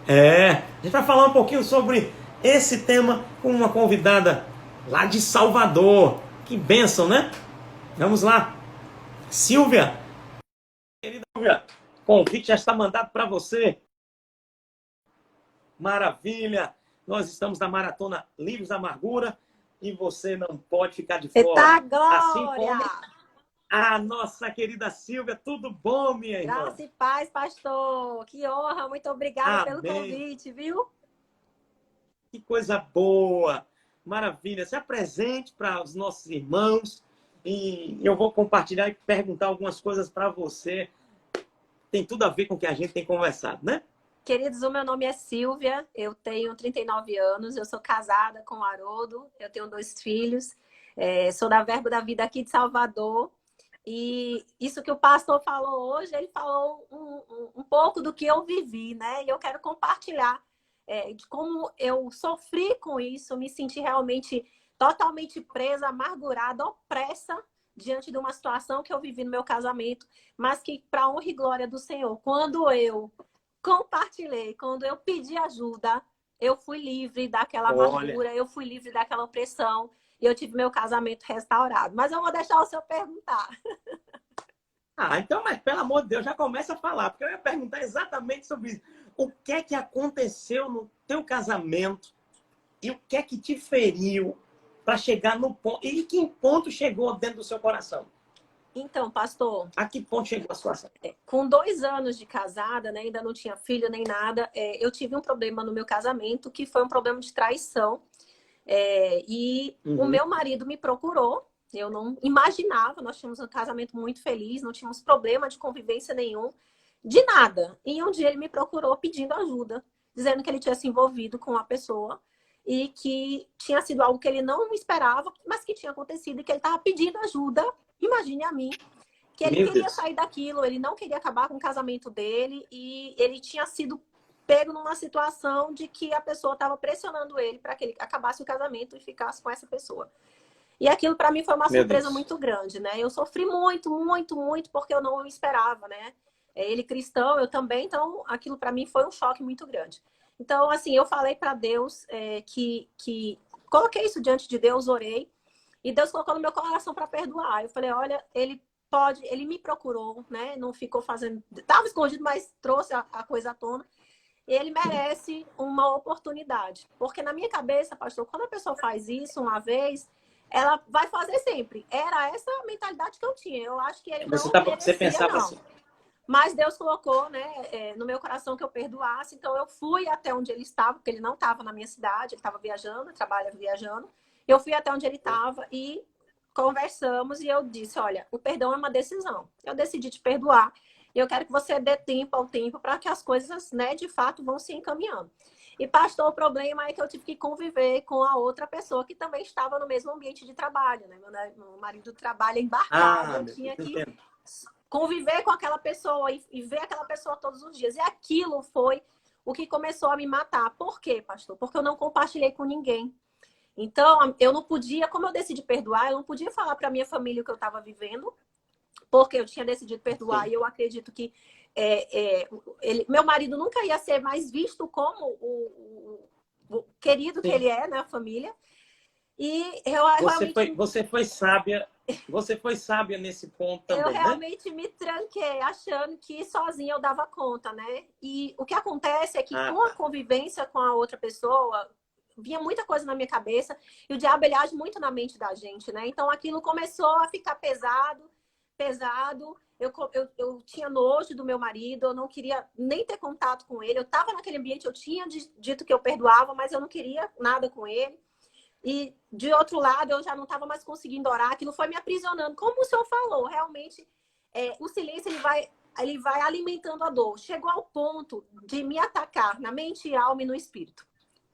A gente vai falar um pouquinho sobre esse tema com uma convidada lá de Salvador. Que bênção, né? Vamos lá. Silvia, querida Silvia, o convite já está mandado para você. Maravilha. Nós estamos na Maratona Livros da Amargura e você não pode ficar de Eita, fora. Assim glória! como a nossa querida Silvia. Tudo bom, minha irmã? Graça e paz, pastor. Que honra. Muito obrigada pelo Amém. convite, viu? Que coisa boa. Maravilha. Se apresente para os nossos irmãos e eu vou compartilhar e perguntar algumas coisas para você. Tem tudo a ver com o que a gente tem conversado, né? Queridos, o meu nome é Silvia, eu tenho 39 anos, eu sou casada com o Haroldo, eu tenho 2 filhos, sou da Verbo da Vida aqui de Salvador. E isso que o pastor falou hoje, ele falou um pouco do que eu vivi, né? E eu quero compartilhar de como eu sofri com isso, me senti realmente totalmente presa, amargurada, opressa diante de uma situação que eu vivi no meu casamento, mas que, para honra e glória do Senhor, quando eu compartilhei, quando eu pedi ajuda, eu fui livre daquela Olha. amargura, eu fui livre daquela opressão e eu tive meu casamento restaurado. Mas eu vou deixar o senhor perguntar. Então, mas pelo amor de Deus, já começa a falar, porque eu ia perguntar exatamente sobre isso. O que é que aconteceu no teu casamento e o que é que te feriu para chegar no ponto? E que ponto chegou dentro do seu coração? Então, pastor, A que ponto chegou a situação? com 2 anos de casada, né, ainda não tinha filho nem nada, eu tive um problema no meu casamento, que foi um problema de traição. E o meu marido me procurou, eu não imaginava, nós tínhamos um casamento muito feliz, não tínhamos problema de convivência nenhum, de nada. E um dia ele me procurou pedindo ajuda, dizendo que ele tinha se envolvido com uma pessoa e que tinha sido algo que ele não esperava, mas que tinha acontecido e que ele estava pedindo ajuda. Imagine a mim, que ele Meu queria Deus. sair daquilo, ele não queria acabar com o casamento dele e ele tinha sido pego numa situação de que a pessoa estava pressionando ele para que ele acabasse o casamento e ficasse com essa pessoa. E aquilo para mim foi uma Meu surpresa Deus. muito grande, né? Eu sofri muito, muito, muito porque eu não esperava, né? Ele cristão, eu também, então aquilo para mim foi um choque muito grande. Então, assim, eu falei para Deus que coloquei isso diante de Deus, orei, e Deus colocou no meu coração para perdoar. Eu falei, olha, ele me procurou, né? Não ficou fazendo, estava escondido, mas trouxe a coisa à tona. Ele merece uma oportunidade. Porque na minha cabeça, pastor, quando a pessoa faz isso uma vez, ela vai fazer sempre. Era essa a mentalidade que eu tinha. Eu acho que ele não Você merecia, pensava não. assim. Mas Deus colocou, né, no meu coração que eu perdoasse. Então eu fui até onde ele estava, porque ele não estava na minha cidade, ele estava viajando, trabalha viajando. Eu fui até onde ele estava e conversamos e eu disse, olha, o perdão é uma decisão. Eu decidi te perdoar. E eu quero que você dê tempo ao tempo para que as coisas, né, de fato, vão se encaminhando. E, pastor, o problema é que eu tive que conviver com a outra pessoa que também estava no mesmo ambiente de trabalho, né? Meu marido trabalha embarcado, eu Meu tinha Deus, que entendo. conviver com aquela pessoa e ver aquela pessoa todos os dias. E aquilo foi o que começou a me matar. Por quê, pastor? Porque eu não compartilhei com ninguém. Então, eu não podia, como eu decidi perdoar, eu não podia falar para minha família o que eu estava vivendo, porque eu tinha decidido perdoar. Sim. E eu acredito que meu marido nunca ia ser mais visto como o querido que Sim. ele é na família. E eu realmente, Você foi sábia nesse ponto eu também, né? realmente me tranquei, achando que sozinha eu dava conta, né? E o que acontece é que com a Tá. convivência com a outra pessoa, vinha muita coisa na minha cabeça e o diabo ele age muito na mente da gente, né? Então aquilo começou a ficar pesado, pesado. Eu tinha nojo do meu marido, eu não queria nem ter contato com ele. Eu estava naquele ambiente, eu tinha dito que eu perdoava, mas eu não queria nada com ele. E, de outro lado, eu já não estava mais conseguindo orar. Aquilo foi me aprisionando. Como o senhor falou, realmente, o silêncio ele vai alimentando a dor. Chegou ao ponto de me atacar na mente, alma e no espírito.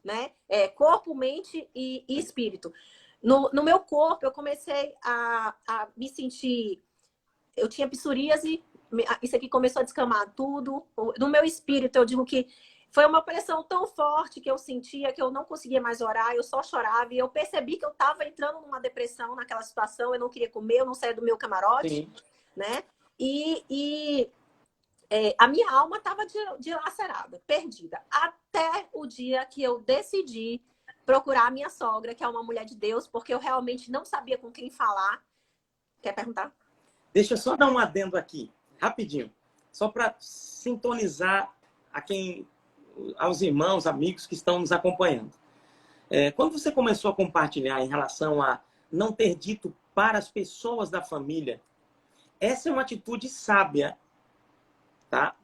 Né? Corpo, mente e espírito. No meu corpo, eu comecei a me sentir... Eu tinha psoríase, isso aqui começou a descamar tudo. No meu espírito, eu digo que foi uma pressão tão forte que eu sentia que eu não conseguia mais orar, eu só chorava. E eu percebi que eu estava entrando numa depressão naquela situação, eu não queria comer, eu não saía do meu camarote, Sim. né? A minha alma estava dilacerada, perdida. Até o dia que eu decidi procurar a minha sogra, que é uma mulher de Deus, porque eu realmente não sabia com quem falar. Quer perguntar? Deixa eu só dar um adendo aqui, rapidinho. Só para sintonizar aos irmãos, amigos que estão nos acompanhando. Quando você começou a compartilhar em relação a não ter dito para as pessoas da família, essa é uma atitude sábia, tá?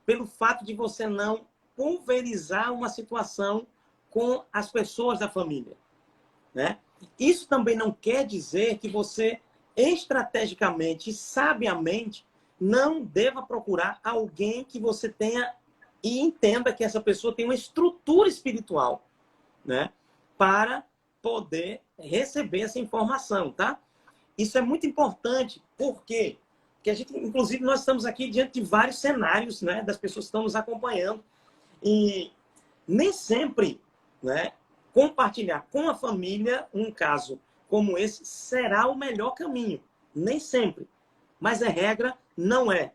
Pelo fato de você não pulverizar uma situação com as pessoas da família, né? Isso também não quer dizer que você estrategicamente e sabiamente não deva procurar alguém que você tenha e entenda que essa pessoa tem uma estrutura espiritual, né, para poder receber essa informação, tá? Isso é muito importante, por quê? Porque a gente, inclusive, nós estamos aqui diante de vários cenários, né, das pessoas que estão nos acompanhando, e nem sempre, né, compartilhar com a família um caso como esse será o melhor caminho. Nem sempre. Mas a regra não é.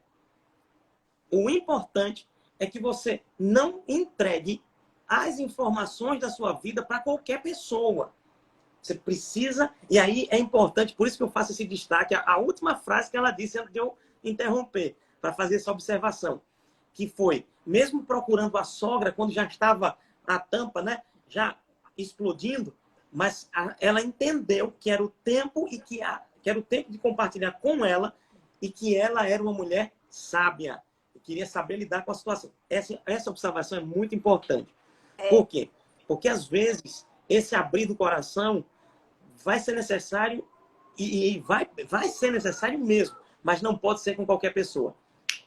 O importante é que você não entregue as informações da sua vida para qualquer pessoa. Você precisa, e aí é importante, por isso que eu faço esse destaque, a última frase que ela disse antes de eu interromper, para fazer essa observação, que foi, mesmo procurando a sogra, quando já estava a tampa, né, já explodindo, mas ela entendeu que era o tempo e que era o tempo de compartilhar com ela e que ela era uma mulher sábia e queria saber lidar com a situação. Essa observação é muito importante. Por quê? Porque às vezes esse abrir do coração vai ser necessário e vai ser necessário mesmo, mas não pode ser com qualquer pessoa.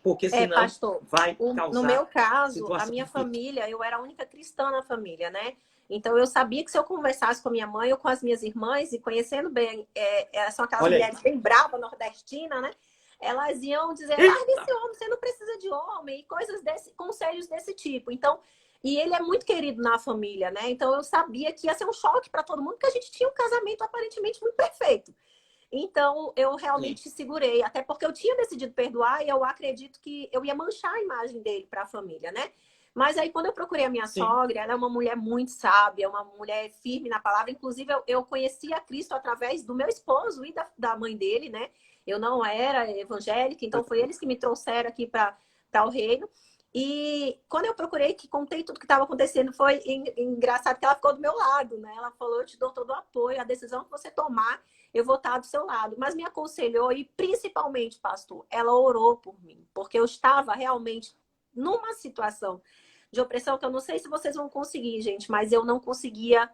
Porque senão pastor, vai causar no meu caso, a minha difícil. família, eu era a única cristã na família, né? Então eu sabia que se eu conversasse com a minha mãe ou com as minhas irmãs, e conhecendo bem, são aquelas mulheres bem bravas, nordestinas, né? Elas iam dizer, larga esse homem, você não precisa de homem, e conselhos desse tipo. Então, e ele é muito querido na família, né? Então eu sabia que ia ser um choque para todo mundo, porque a gente tinha um casamento aparentemente muito perfeito. Então, eu realmente segurei, até porque eu tinha decidido perdoar e eu acredito que eu ia manchar a imagem dele para a família, né? Mas aí, quando eu procurei a minha sogra, ela é uma mulher muito sábia, uma mulher firme na palavra. Inclusive, eu conheci a Cristo através do meu esposo e da mãe dele, né? Eu não era evangélica, então foi eles que me trouxeram aqui para o reino. E quando eu procurei, que contei tudo que estava acontecendo, foi engraçado que ela ficou do meu lado, né? Ela falou, eu te dou todo o apoio, a decisão que você tomar, eu vou estar do seu lado. Mas me aconselhou e, principalmente, pastor, ela orou por mim. Porque eu estava realmente numa situação de opressão que eu não sei se vocês vão conseguir, gente, mas eu não conseguia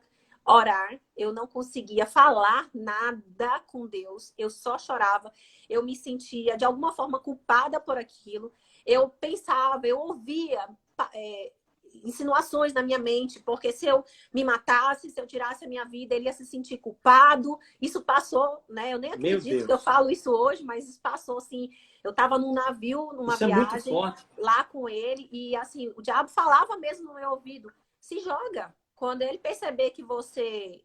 orar, eu não conseguia falar nada com Deus, eu só chorava, eu me sentia de alguma forma culpada por aquilo, eu pensava, eu ouvia insinuações na minha mente, porque se eu me matasse, se eu tirasse a minha vida, ele ia se sentir culpado. Isso passou, né? Eu nem acredito que eu falo isso hoje, mas isso passou assim. Eu estava num navio, numa viagem, lá com ele, e assim, o diabo falava mesmo no meu ouvido: se joga. Quando ele perceber que você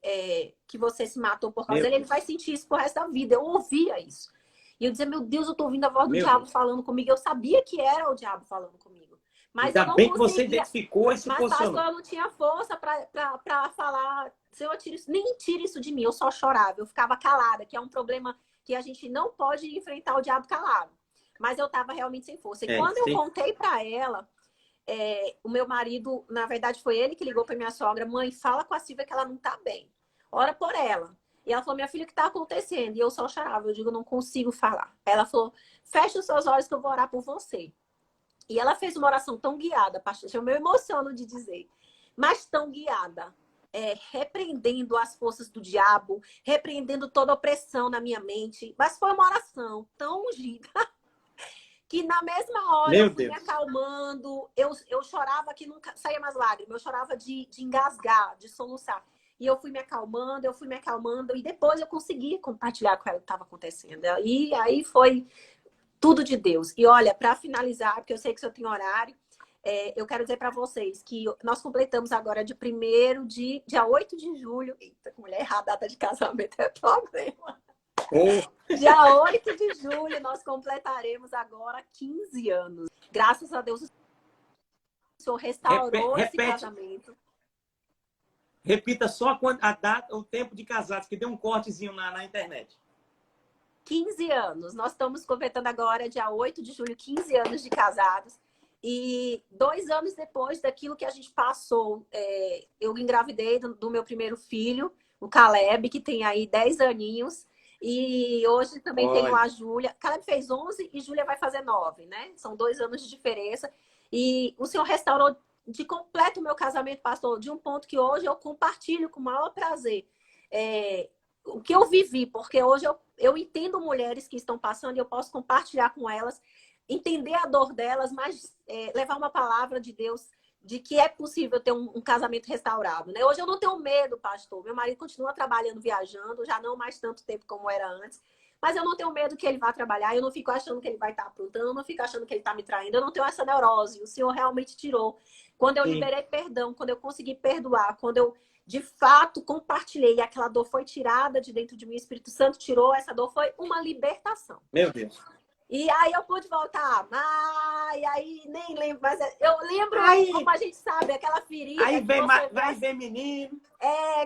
se matou por causa dele, ele vai sentir isso pro resto da vida. Eu ouvia isso. E eu dizia, meu Deus, eu tô ouvindo a voz do diabo falando comigo. Eu sabia que era o diabo falando comigo. Mas ainda eu não bem conseguia. Que você identificou esse posicionamento. Mas, pastor, eu não tinha força para falar, Senhor, nem tira isso de mim. Eu só chorava, eu ficava calada, que é um problema que a gente não pode enfrentar o diabo calado. Mas eu estava realmente sem força. E quando eu contei para ela, o meu marido, na verdade, foi ele que ligou para minha sogra: mãe, fala com a Silvia que ela não tá bem. Ora por ela. E ela falou, minha filha, o que está acontecendo? E eu só chorava. Eu digo, não consigo falar. Ela falou, fecha os seus olhos que eu vou orar por você. E ela fez uma oração tão guiada, pastor, eu me emociono de dizer, mas tão guiada, repreendendo as forças do diabo, repreendendo toda a opressão na minha mente. Mas foi uma oração tão ungida que na mesma hora eu fui me acalmando. Eu chorava que não saía mais lágrimas, eu chorava de engasgar, de soluçar. E eu fui me acalmando, e depois eu consegui compartilhar com ela o que estava acontecendo. E aí foi tudo de Deus. E olha, para finalizar, porque eu sei que o senhor tem horário, eu quero dizer para vocês que nós completamos agora dia 8 de julho. Eita, mulher errada, a data de casamento é problema. Dia 8 de julho, nós completaremos agora 15 anos. Graças a Deus, o senhor restaurou esse casamento. Repita só a data, o tempo de casados, que deu um cortezinho na internet. 15 anos. Nós estamos completando agora, dia 8 de julho, 15 anos de casados. E 2 anos depois daquilo que a gente passou, eu engravidei do meu primeiro filho, o Caleb, que tem aí 10 aninhos. E hoje também tenho a Júlia. Caleb fez 11 e Júlia vai fazer 9, né? São 2 anos de diferença. E o Senhor restaurou de completo o meu casamento, pastor, de um ponto que hoje eu compartilho com o maior prazer. O que eu vivi, porque hoje eu entendo mulheres que estão passando e eu posso compartilhar com elas, entender a dor delas, mas levar uma palavra de Deus de que é possível ter um casamento restaurado, né? Hoje eu não tenho medo, pastor. Meu marido continua trabalhando, viajando, já não mais tanto tempo como era antes. Mas eu não tenho medo que ele vá trabalhar, eu não fico achando que ele vai estar aprontando, eu não fico achando que ele está me traindo, eu não tenho essa neurose. O Senhor realmente tirou. Quando eu liberei perdão, quando eu consegui perdoar, quando eu de fato compartilhei e aquela dor foi tirada de dentro de mim, o Espírito Santo tirou, essa dor foi uma libertação. Meu Deus. E aí eu pude voltar a amar, e aí nem lembro, mas eu lembro como a gente sabe, aquela ferida. Aí vem menino.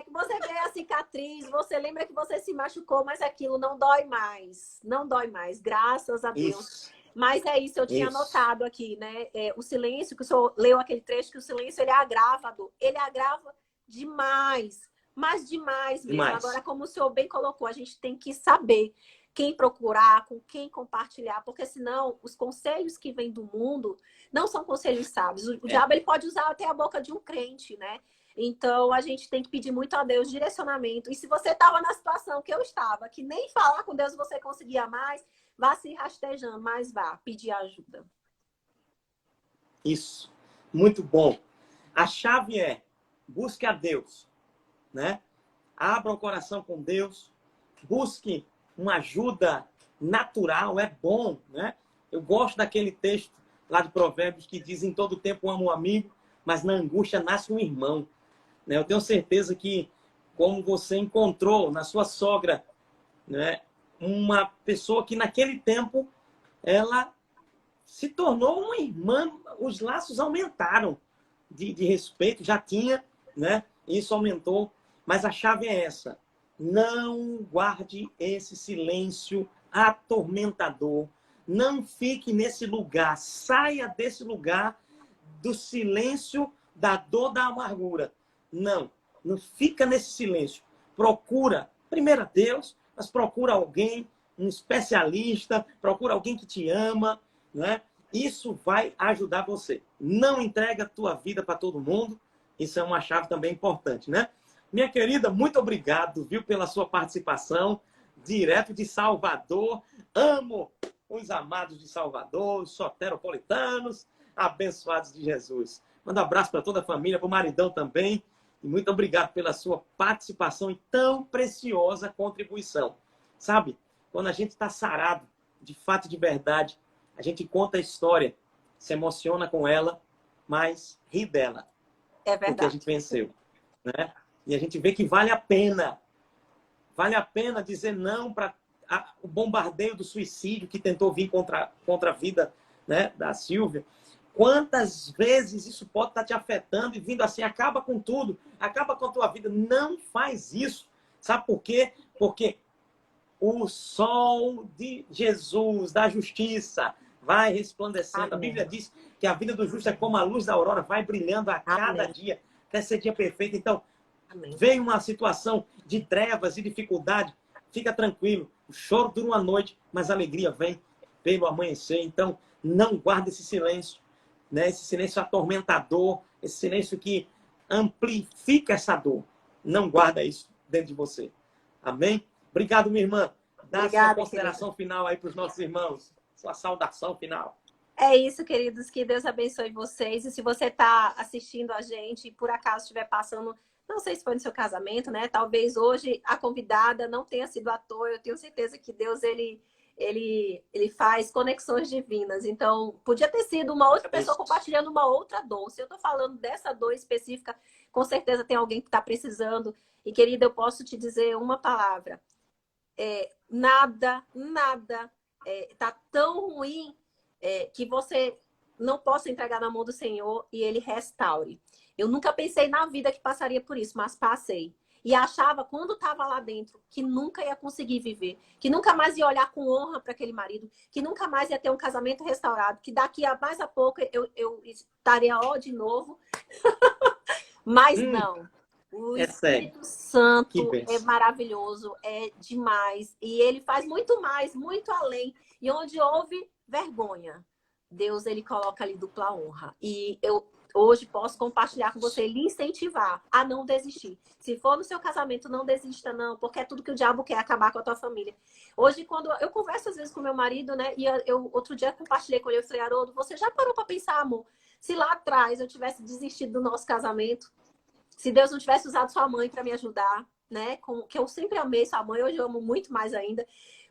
Que você vê a cicatriz, você lembra que você se machucou, mas aquilo não dói mais. Não dói mais, graças a Deus. Isso. Mas é isso, eu tinha anotado aqui, né? O silêncio, que o senhor leu aquele trecho, que o silêncio ele agrava a dor. Ele agrava demais, mas demais mesmo. Agora, como o senhor bem colocou, a gente tem que saber quem procurar, com quem compartilhar, porque senão os conselhos que vêm do mundo não são conselhos sábios. O diabo ele pode usar até a boca de um crente, né? Então a gente tem que pedir muito a Deus direcionamento. E se você estava na situação que eu estava, que nem falar com Deus você conseguia mais, vá se rastejando, mas vá pedir ajuda. Isso, muito bom. A chave é busque a Deus, né? Abra o coração com Deus, busque uma ajuda natural, é bom, né? Eu gosto daquele texto lá de Provérbios que diz: em todo tempo amo um amigo, mas na angústia nasce um irmão. Né? Eu tenho certeza que, como você encontrou na sua sogra, né, uma pessoa que naquele tempo ela se tornou uma irmã, os laços aumentaram de respeito, já tinha, né? Isso aumentou, mas a chave é essa. Não guarde esse silêncio atormentador. Não fique nesse lugar. Saia desse lugar do silêncio, da dor, da amargura. Não fica nesse silêncio. Procura, primeiro a Deus, mas procura alguém, um especialista, procura alguém que te ama, né? Isso vai ajudar você. Não entrega a tua vida para todo mundo. Isso é uma chave também importante, né? Minha querida, muito obrigado, viu, pela sua participação, direto de Salvador. Amo os amados de Salvador, os soteropolitanos, abençoados de Jesus. Manda um abraço para toda a família, para o maridão também. E muito obrigado pela sua participação e tão preciosa contribuição. Sabe, quando a gente está sarado, de fato e de verdade, a gente conta a história, se emociona com ela, mas ri dela. É verdade. Porque a gente venceu, né? E a gente vê que vale a pena. Vale a pena dizer não para o bombardeio do suicídio que tentou vir contra a vida, né, da Silvia. Quantas vezes isso pode estar te afetando e vindo assim, acaba com tudo, acaba com a tua vida. Não faz isso. Sabe por quê? Porque o sol de Jesus, da justiça, vai resplandecendo. Amém. A Bíblia diz que a vida do justo é como a luz da aurora, vai brilhando a cada dia, até ser dia perfeito. Então, vem uma situação de trevas e dificuldade, fica tranquilo. O choro dura uma noite, mas a alegria vem pelo amanhecer. Então, não guarde esse silêncio, né? Esse silêncio atormentador, esse silêncio que amplifica essa dor. Não guarda isso dentro de você. Amém? Obrigado, minha irmã. Dá a sua consideração final aí para os nossos irmãos. Sua saudação final. É isso, queridos. Que Deus abençoe vocês. E se você está assistindo a gente e por acaso estiver passando, não sei se foi no seu casamento, né? Talvez hoje a convidada não tenha sido à toa. Eu tenho certeza que Deus, ele faz conexões divinas. Então, podia ter sido uma outra pessoa compartilhando uma outra dor. Se eu estou falando dessa dor específica, com certeza tem alguém que está precisando. E, querida, eu posso te dizer uma palavra. Nada tá tão ruim que você não posso entregar na mão do Senhor e Ele restaure. Eu nunca pensei na vida que passaria por isso, mas passei. E achava, quando estava lá dentro, que nunca ia conseguir viver, que nunca mais ia olhar com honra para aquele marido, que nunca mais ia ter um casamento restaurado, que daqui a mais a pouco eu estaria de novo. Mas não. O Espírito Santo é maravilhoso, é demais. E ele faz muito mais, muito além. E onde houve vergonha, Deus, ele coloca ali dupla honra. E eu hoje posso compartilhar com você, lhe incentivar a não desistir. Se for no seu casamento, não desista não, porque é tudo que o diabo quer, acabar com a tua família. Hoje, quando eu converso às vezes com meu marido, né, e eu outro dia compartilhei com ele, eu falei, Haroldo, você já parou para pensar, amor, se lá atrás eu tivesse desistido do nosso casamento, se Deus não tivesse usado sua mãe para me ajudar, né, que eu sempre amei sua mãe, hoje eu amo muito mais ainda,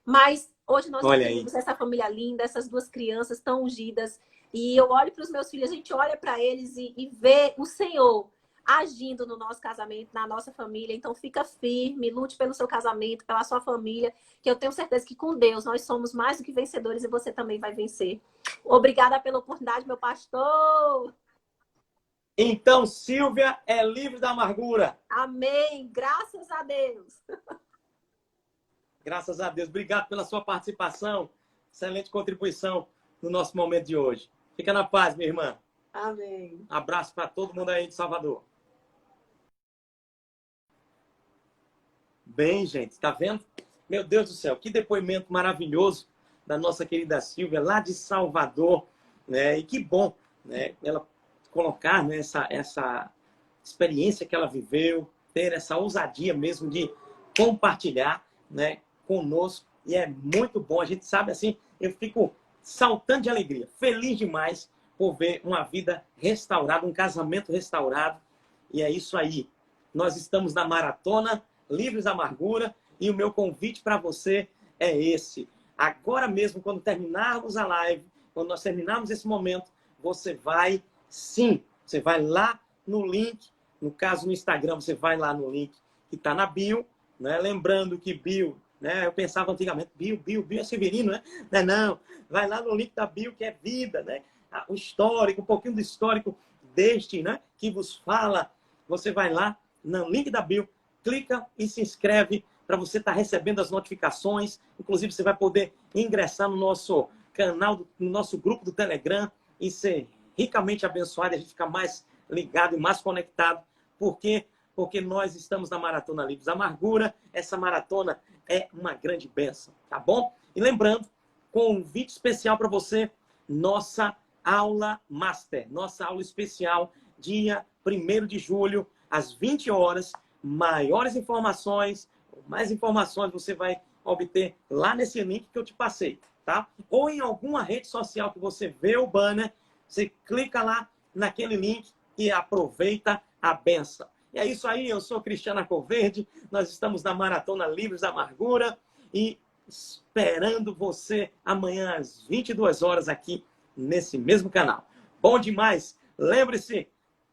mas hoje nós temos essa família linda, essas duas crianças tão ungidas. E eu olho para os meus filhos, a gente olha para eles e vê o Senhor agindo no nosso casamento, na nossa família. Então fica firme, lute pelo seu casamento, pela sua família, que eu tenho certeza que com Deus nós somos mais do que vencedores e você também vai vencer. Obrigada pela oportunidade, meu pastor! Então, Silvia é livre da amargura. Amém! Graças a Deus! Graças a Deus. Obrigado pela sua participação. Excelente contribuição no nosso momento de hoje. Fica na paz, minha irmã. Amém. Abraço para todo mundo aí de Salvador. Bem, gente, tá vendo? Meu Deus do céu, que depoimento maravilhoso da nossa querida Silvia, lá de Salvador, né? E que bom, né? Ela colocar, né, essa experiência que ela viveu, ter essa ousadia mesmo de compartilhar, né, conosco. E é muito bom. A gente sabe, assim, eu fico saltando de alegria, feliz demais por ver uma vida restaurada, um casamento restaurado. E é isso aí. Nós estamos na maratona Livres da Amargura e o meu convite para você é esse. Agora mesmo, quando terminarmos a live, quando nós terminarmos esse momento, você vai, sim, você vai lá no link, no caso no Instagram, você vai lá no link que está na bio, né? Lembrando que bio, né? Eu pensava antigamente, bio é Severino, né? Não, vai lá no link da bio, que é vida, né? O histórico, um pouquinho do histórico deste, né? Que vos fala. Você vai lá no link da bio, clica e se inscreve para você estar recebendo as notificações. Inclusive, você vai poder ingressar no nosso canal, no nosso grupo do Telegram e ser ricamente abençoado, a gente ficar mais ligado e mais conectado. Por quê? Porque nós estamos na Maratona Livres da Amargura. Essa maratona é uma grande bênção, tá bom? E lembrando, convite especial para você, nossa aula master, nossa aula especial, dia 1º de julho, às 20 horas. Maiores informações, mais informações você vai obter lá nesse link que eu te passei, tá? Ou em alguma rede social que você vê o banner, você clica lá naquele link e aproveita a benção. E é isso aí, eu sou Cristiano Arcoverde, nós estamos na Maratona Livres da Amargura e esperando você amanhã às 22 horas aqui nesse mesmo canal. Bom demais! Lembre-se,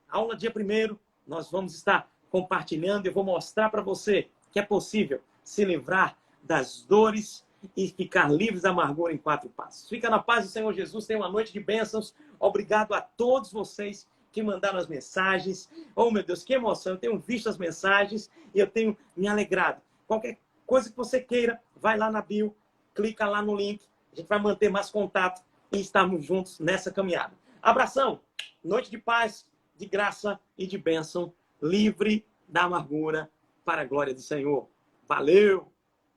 aula dia 1º, nós vamos estar compartilhando e eu vou mostrar para você que é possível se livrar das dores e ficar livres da amargura em 4 passos. Fica na paz do Senhor Jesus, tenha uma noite de bênçãos. Obrigado a todos vocês que mandaram as mensagens. Oh, meu Deus, que emoção! Eu tenho visto as mensagens e eu tenho me alegrado. Qualquer coisa que você queira, vai lá na bio, clica lá no link. A gente vai manter mais contato e estarmos juntos nessa caminhada. Abração, noite de paz, de graça e de bênção, livre da amargura, para a glória do Senhor. Valeu!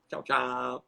Tchau, tchau!